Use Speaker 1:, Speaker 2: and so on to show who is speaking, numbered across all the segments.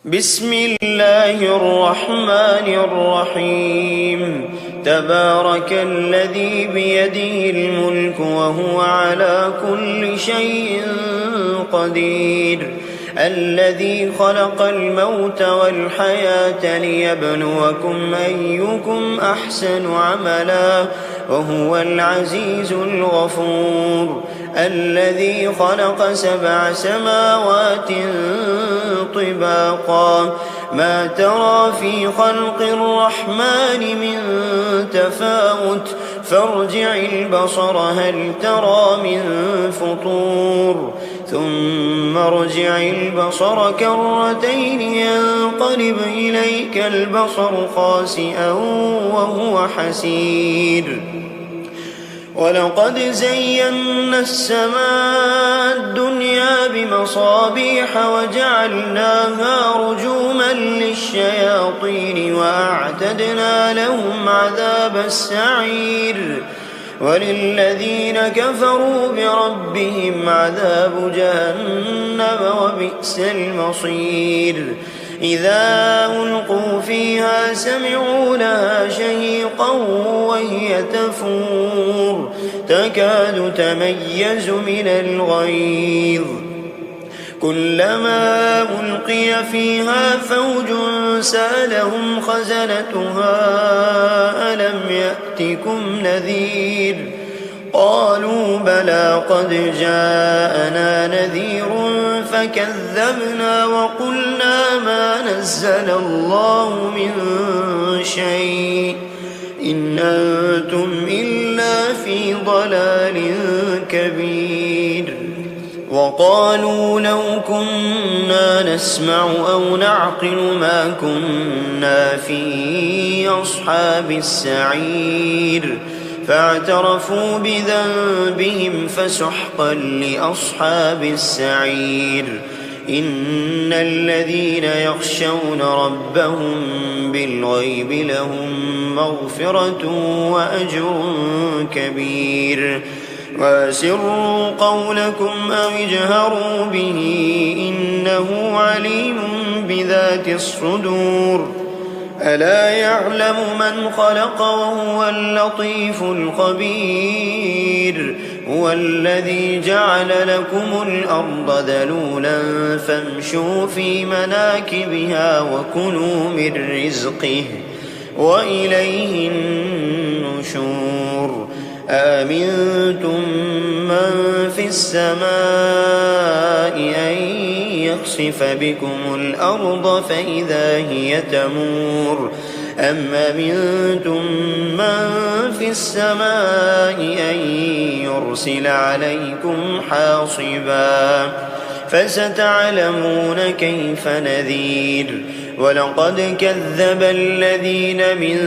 Speaker 1: بسم الله الرحمن الرحيم تبارك الذي بيده الملك وهو على كل شيء قدير الذي خلق الموت والحياة ليبلوكم أيكم أحسن عملا وهو العزيز الغفور الذي خلق 7 سماوات طباقا ما ترى في خلق الرحمن من تفاوت فارجع البصر هل ترى من فطور ثم ارجع البصر كرتين ينقلب إليك البصر خاسئا وهو حسير ولقد زينا السماء الدنيا بمصابيح وجعلناها رجوما للشياطين وأعتدنا لهم عذاب السعير وللذين كفروا بربهم عذاب جهنم وبئس المصير إذا ألقوا فيها سمعوا لها شهيقا وهي تفور تكاد تميز من الغيظ كلما ألقي فيها فوج سألهم خزنتها ألم يأتكم نذير قالوا بلى قد جاءنا نذير فكذبنا وقلنا ما نزل الله من شيء إن أنتم إلا في ضلال كبير وقالوا لو كنا نسمع أو نعقل ما كنا في أصحاب السعير فاعترفوا بذنبهم فسحقا لأصحاب السعير إن الذين يخشون ربهم بالغيب لهم مغفرة وأجر كبير وأسروا قولكم أو اجهروا به إنه عليم بذات الصدور ألا يعلم من خلق وهو اللطيف الخبير هو الذي جعل لكم الأرض ذلولا فامشوا في مناكبها وكلوا من رزقه وإليه النشور آمنتم من في السماء أن يخسف بكم الأرض فإذا هي تمور أم أمنتم من في السماء أن يرسل عليكم حاصبا فستعلمون كيف نذير ولقد كذب الذين من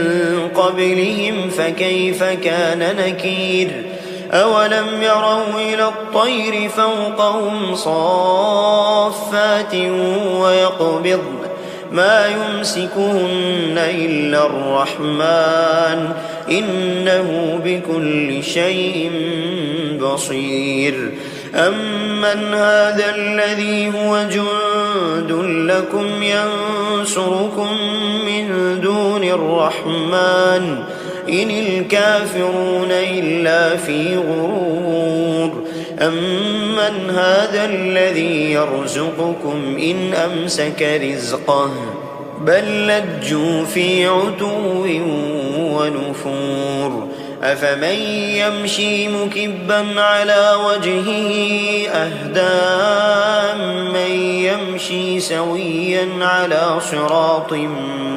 Speaker 1: قبلهم فكيف كان نكير أولم يروا إلى الطير فوقهم صافات ويقبض ما يمسكهن إلا الرحمن إنه بكل شيء بصير أمن هذا الذي هو جند لكم ينصركم من دون الرحمن إن الكافرون إلا في غرور أمن هذا الذي يرزقكم إن أمسك رزقه بل لجوا في عتو ونفور أفمن يمشي مكبا على وجهه أهدى من يمشي سويا على صراط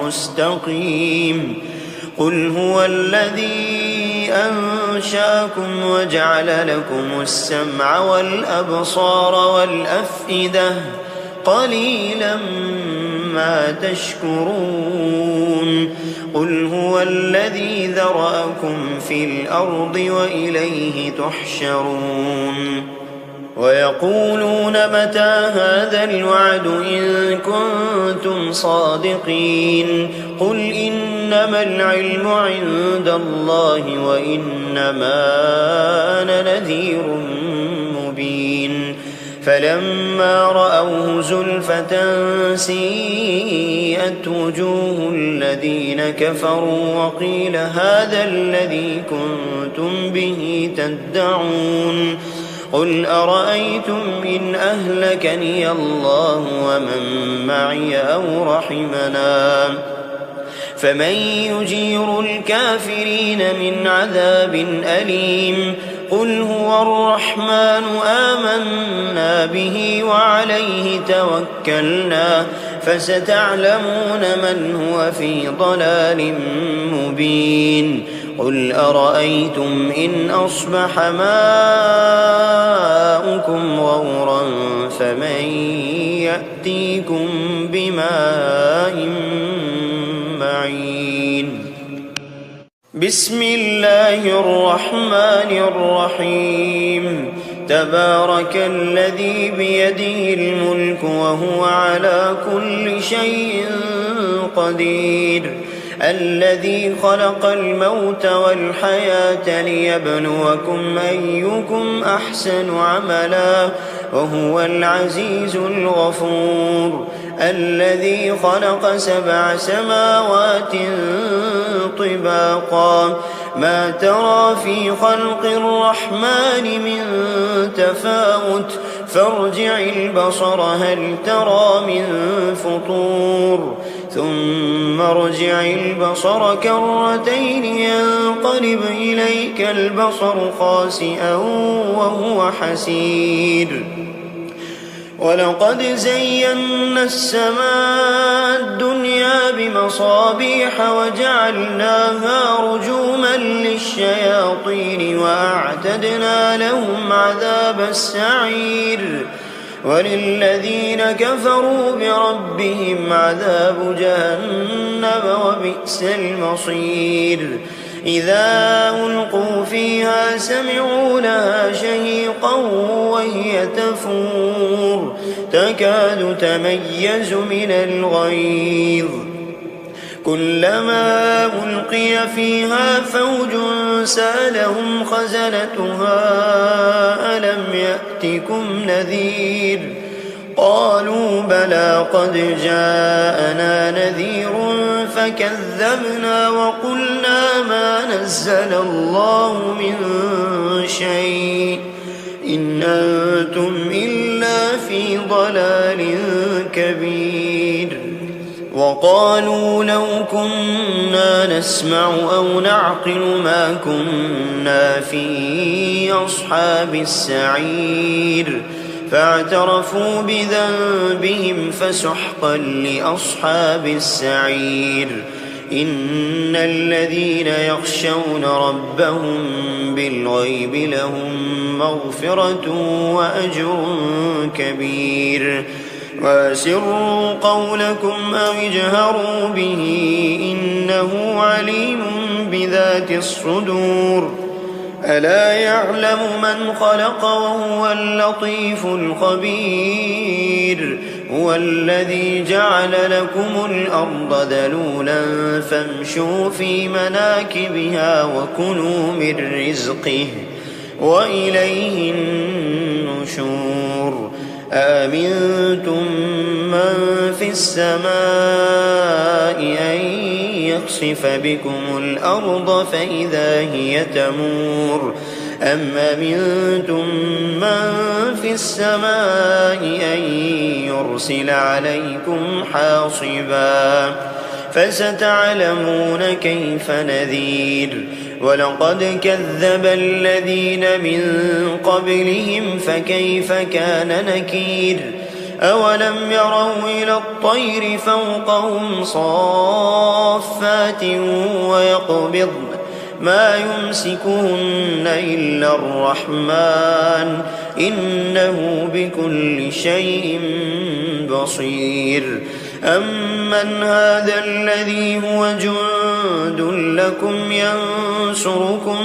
Speaker 1: مستقيم قل هو الذي أنشأكم وجعل لكم السمع والأبصار والأفئدة قليلا ما تشكرون قل هو الذي ذرأكم في الأرض وإليه تحشرون ويقولون متى هذا الوعد إن كنتم صادقين قل إنما العلم عند الله وإنما أنا نذير مبين فلما رأوه زلفة سيئت وجوه الذين كفروا وقيل هذا الذي كنتم به تدعون قل أرأيتم إن أهلكني الله ومن معي أو رحمنا فمن يجير الكافرين من عذاب أليم قل هو الرحمن آمنا به وعليه توكلنا فستعلمون من هو في ضلال مبين قل أرأيتم إن أصبح ماؤكم غورا فمن يأتيكم بماء معين بسم الله الرحمن الرحيم تبارك الذي بيده الملك وهو على كل شيء قدير الذي خلق الموت والحياة ليبلوكم أيكم أحسن عملا وهو العزيز الغفور الذي خلق 7 سماوات طباقا ما ترى في خلق الرحمن من تفاوت فارجع البصر هل ترى من فطور ثم ارجع البصر كرتين ينقلب إليك البصر خاسئا وهو حسير ولقد زينا السماء الدنيا بمصابيح وجعلناها رجوما للشياطين وأعتدنا لهم عذاب السعير وللذين كفروا بربهم عذاب جهنم وبئس المصير إذا ألقوا فيها سمعوا لها شهيقا وهي تفور تكاد تميز من الغيظ كلما ألقي فيها فوج سألهم خزنتها ألم يأتكم نذير قالوا بلى قد جاءنا نذير فكذبنا وقلنا ما نزل الله من شيء إن أنتم إلا في ضلال كبير وقالوا لو كنا نسمع أو نعقل ما كنا في أصحاب السعير فاعترفوا بذنبهم فسحقا لأصحاب السعير إن الذين يخشون ربهم بالغيب لهم مغفرة وأجر كبير وأسروا قولكم أو اجهروا به إنه عليم بذات الصدور ألا يعلم من خلق وهو اللطيف الخبير هو الذي جعل لكم الأرض ذلولا فامشوا في مناكبها وكلوا من رزقه وإليه النشور آمنتم من في السماء أن يخسف بكم الأرض فإذا هي تمور أم أمنتم من في السماء أن يرسل عليكم حاصبا فستعلمون كيف نذير ولقد كذب الذين من قبلهم فكيف كان نكير أولم يروا إلى الطير فوقهم صافات ويقبضن ما يمسكهن إلا الرحمن إنه بكل شيء بصير أمن هذا الذي هو جند لكم ينصركم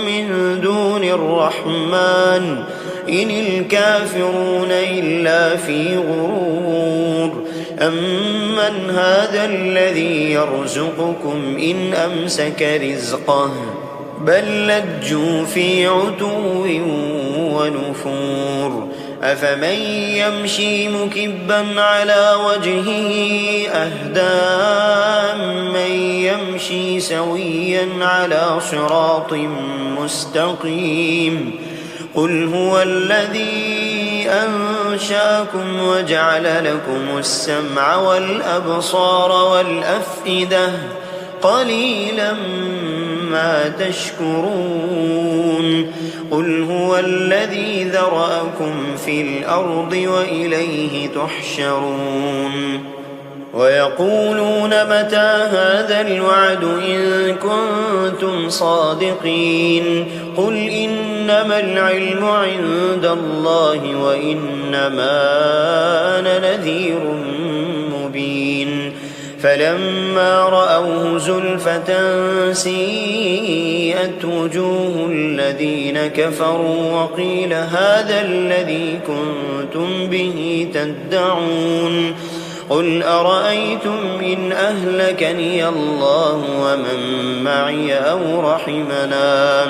Speaker 1: من دون الرحمن إن الكافرون إلا في غرور أمن هذا الذي يرزقكم إن أمسك رزقه بل لجوا في عتو ونفور أفمن يمشي مكبا على وجهه أهدى من يمشي سويا على صراط مستقيم قل هو الذي أنشأكم وجعل لكم السمع والأبصار والأفئدة قليلا ما تشكرون قل هو الذي ذرأكم في الأرض وإليه تحشرون ويقولون متى هذا الوعد إن كنتم صادقين قل إنما العلم عند الله وإنما أنا نذير مبين فلما رأوه زلفة سيئت وجوه الذين كفروا وقيل هذا الذي كنتم به تدعون قل أرأيتم إن أهلكني الله ومن معي أو رحمنا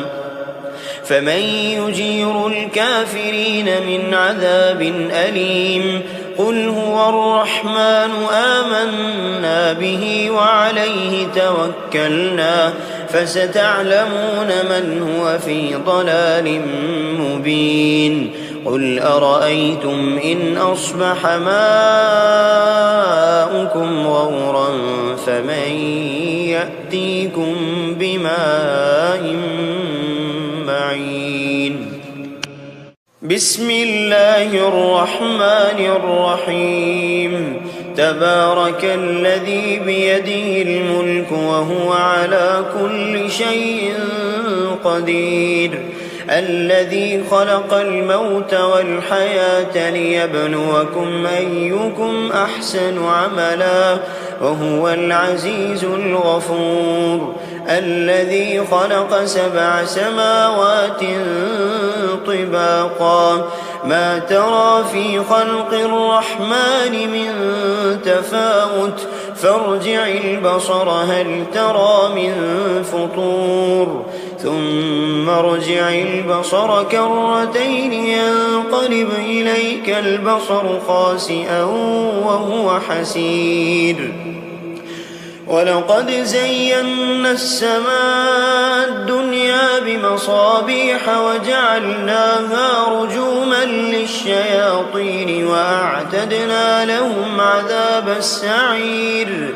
Speaker 1: فمن يجير الكافرين من عذاب أليم قل هو الرحمن آمنا به وعليه توكلنا فستعلمون من هو في ضلال مبين قل أرأيتم إن أصبح ماؤكم غورا فمن يأتيكم بماء معين بسم الله الرحمن الرحيم تبارك الذي بيده الملك وهو على كل شيء قدير الذي خلق الموت والحياة ليبلوكم أيكم أحسن عملا وهو العزيز الغفور الذي خلق 7 سماوات طباقا ما ترى في خلق الرحمن من تفاوت فارجع البصر هل ترى من فطور ثم ارجع البصر كرتين ينقلب إليك البصر خاسئا وهو حسير ولقد زينا السماء الدنيا بمصابيح وجعلناها رجوما للشياطين وأعتدنا لهم عذاب السعير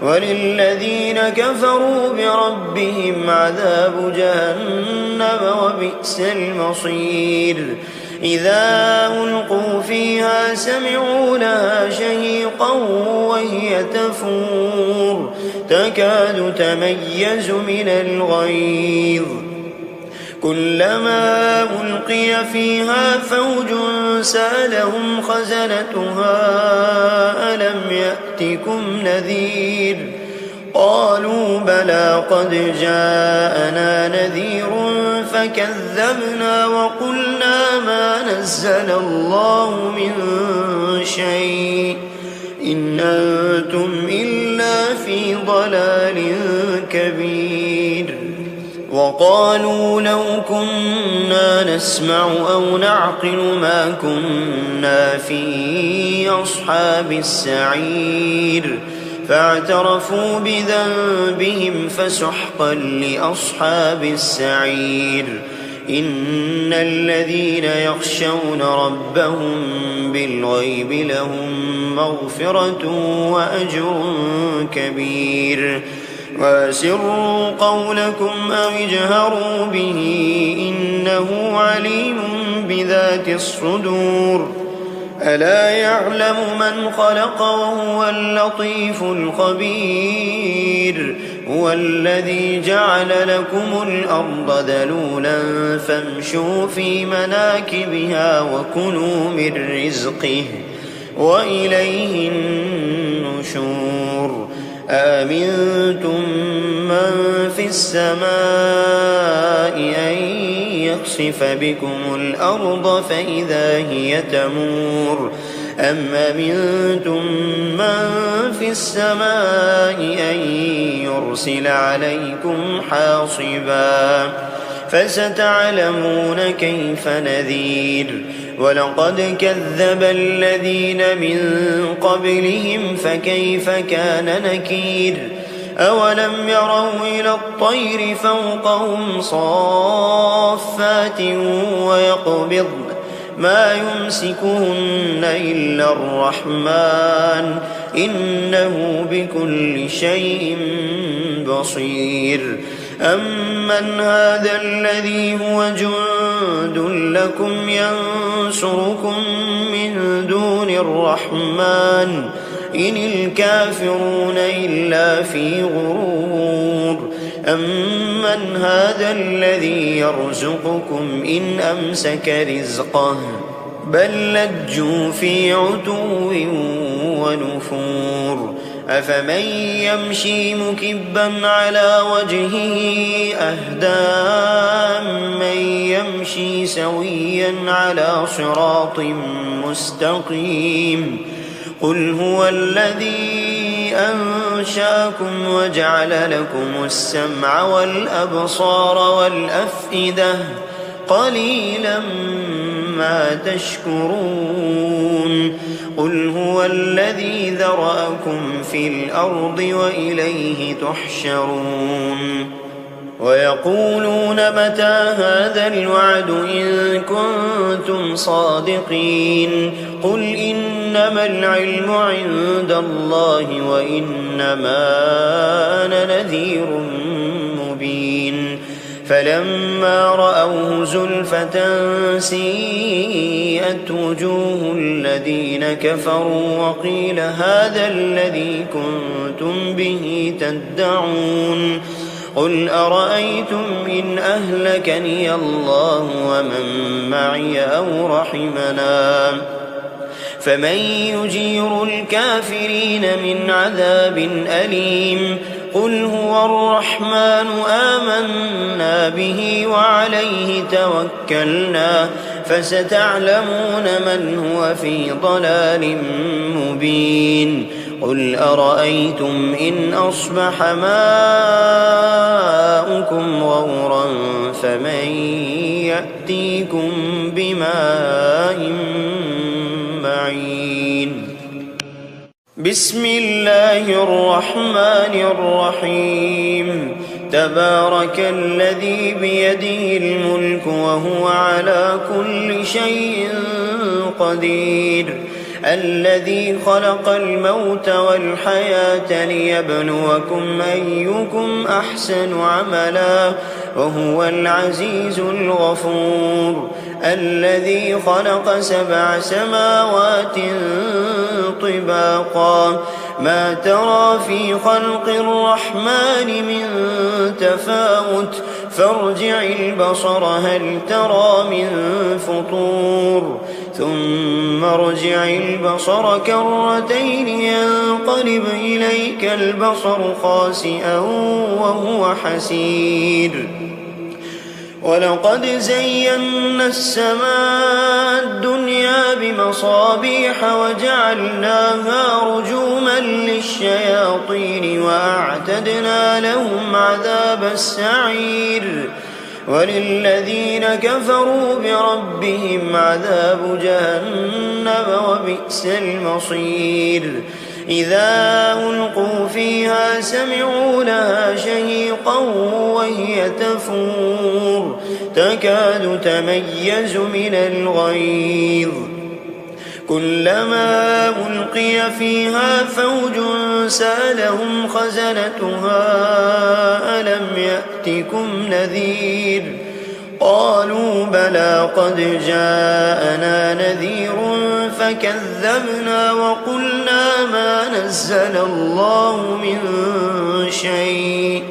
Speaker 1: وللذين كفروا بربهم عذاب جهنم وبئس المصير إذا ألقوا فيها سمعوا لها شهيقا وهي تفور تكاد تميز من الغيظ كلما ألقي فيها فوج سألهم خزنتها ألم يأتكم نذير قالوا بلى قد جاءنا نذير فكذبنا وقلنا ما نزل الله من شيء إن أنتم إلا في ضلال كبير وقالوا لو كنا نسمع أو نعقل ما كنا في أصحاب السعير فاعترفوا بذنبهم فسحقا لأصحاب السعير إن الذين يخشون ربهم بالغيب لهم مغفرة وأجر كبير وأسروا قولكم أو اجهروا به إنه عليم بذات الصدور ألا يعلم من خلق وهو اللطيف الخبير هو الذي جعل لكم الأرض ذلولا فامشوا في مناكبها وكلوا من رزقه وإليه النشور آمنتم من في السماء أن يخسف بكم الأرض فإذا هي تمور أم أمنتم من في السماء أن يرسل عليكم حاصبا فستعلمون كيف نذير ولقد كذب الذين من قبلهم فكيف كان نكير أولم يروا إلى الطير فوقهم صافات ويقبضن ما يمسكهن إلا الرحمن إنه بكل شيء بصير أمن هذا الذي هو جند لكم ينصركم من دون الرحمن إن الكافرون إلا في غرور أمن هذا الذي يرزقكم إن أمسك رزقه بل لجوا في عتو ونفور أفمن يمشي مكبا على وجهه أهدى من يمشي سويا على صراط مستقيم قل هو الذي أنشأكم وجعل لكم السمع والأبصار والأفئدة قليلا ما تشكرون قل هو الذي ذرأكم في الأرض وإليه تحشرون ويقولون متى هذا الوعد إن كنتم صادقين قل إنما العلم عند الله وإنما أنا نذير مبين فلما رأوه زلفة سيئت وجوه الذين كفروا وقيل هذا الذي كنتم به تدعون قل أرأيتم إن أهلكني الله ومن معي أو رحمنا فمن يجير الكافرين من عذاب أليم قل هو الرحمن آمنا به وعليه توكلنا فستعلمون من هو في ضلال مبين قل أرأيتم إن أصبح ماؤكم غورا فمن يأتيكم بماء معين بسم الله الرحمن الرحيم تبارك الذي بيده الملك وهو على كل شيء قدير الذي خلق الموت والحياة ليبلوكم أيكم أحسن عملا وهو العزيز الغفور الذي خلق 7 سماوات طباقا ما ترى في خلق الرحمن من تفاوت فارجع البصر هل ترى من فطور ثم ارجع البصر كرتين ينقلب إليك البصر خاسئا وهو حسير ولقد زينا السماء الدنيا بمصابيح وجعلناها رجوما للشياطين وأعتدنا لهم عذاب السعير وللذين كفروا بربهم عذاب جهنم وبئس المصير إذا ألقوا فيها سمعوا لها شهيقا وهي تفور تكاد تميز من الغيظ كلما ألقي فيها فوج سألهم خزنتها ألم يأتكم نذير قالوا بلى قد جاءنا نذير فكذبنا وقلنا ما نزل الله من شيء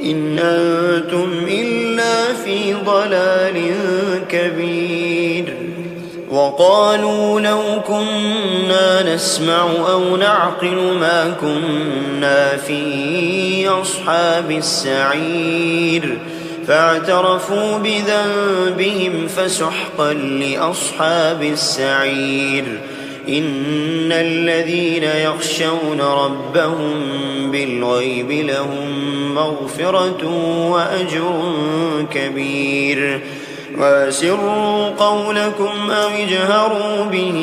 Speaker 1: إن أنتم إلا في ضلال كبير وقالوا لو كنا نسمع أو نعقل ما كنا في أصحاب السعير فاعترفوا بذنبهم فسحقا لأصحاب السعير إن الذين يخشون ربهم بالغيب لهم مغفرة وأجر كبير وأسروا قولكم أو اجهروا به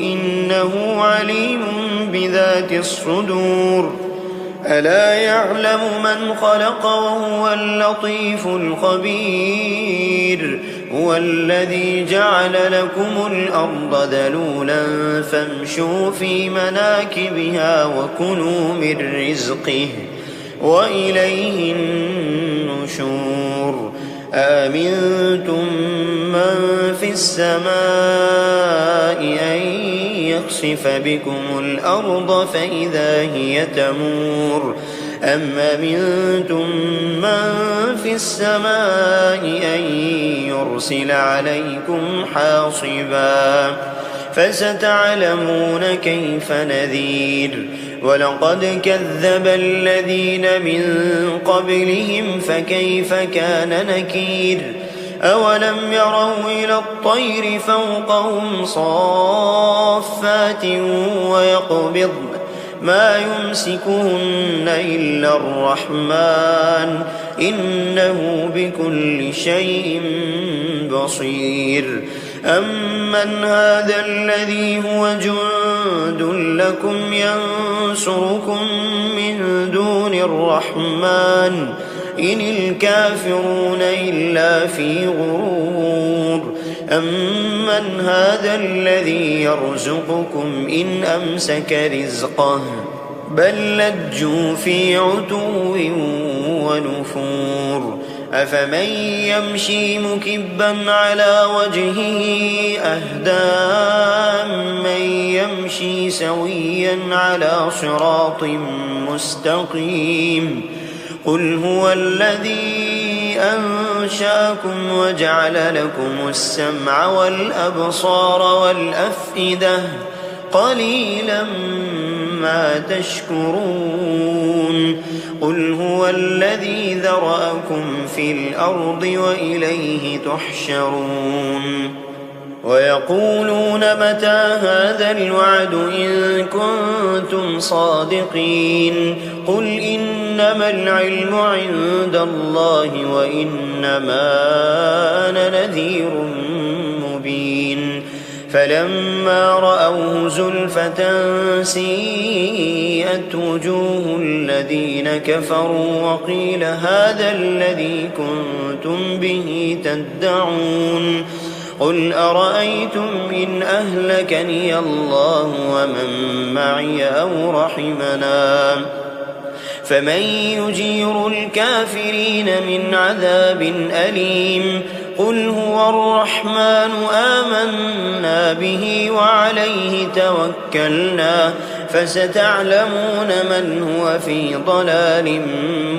Speaker 1: إنه عليم بذات الصدور ألا يعلم من خلق وهو اللطيف الخبير هو الذي جعل لكم الأرض ذلولا فامشوا في مناكبها وكلوا من رزقه وإليه النشور آمنتم من في السماء أن يخسف بكم الأرض فإذا هي تمور أم أمنتم من في السماء أن يرسل عليكم حاصبا فستعلمون كيف نذير ولقد كذب الذين من قبلهم فكيف كان نكير أولم يروا إلى الطير فوقهم صافات ويقبض ما يمسكهن إلا الرحمن إنه بكل شيء بصير أمن هذا الذي هو جند لكم ينصركم من دون الرحمن إن الكافرون إلا في غرور أمن هذا الذي يرزقكم إن أمسك رزقه بل لجوا في عتو ونفور أفمن يمشي مكبا على وجهه أهدى من يمشي سويا على صراط مستقيم قل هو الذي أنشأكم وجعل لكم السمع والأبصار والأفئدة قليلا ما تشكرون قل هو الذي ذرأكم في الأرض وإليه تحشرون ويقولون متى هذا الوعد إن كنتم صادقين قل إنما العلم عند الله وإنما أنا نذير مبين فلما رأوه زلفة سيئت وجوه الذين كفروا وقيل هذا الذي كنتم به تدعون قل أرأيتم إن أهلكني الله ومن معي أو رحمنا فمن يجير الكافرين من عذاب أليم قل هو الرحمن آمنا به وعليه توكلنا فستعلمون من هو في ضلال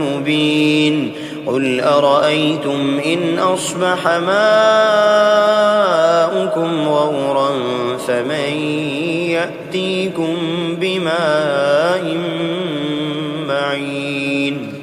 Speaker 1: مبين قل أرأيتم إن أصبح ماؤكم غورا فمن يأتيكم بماء معين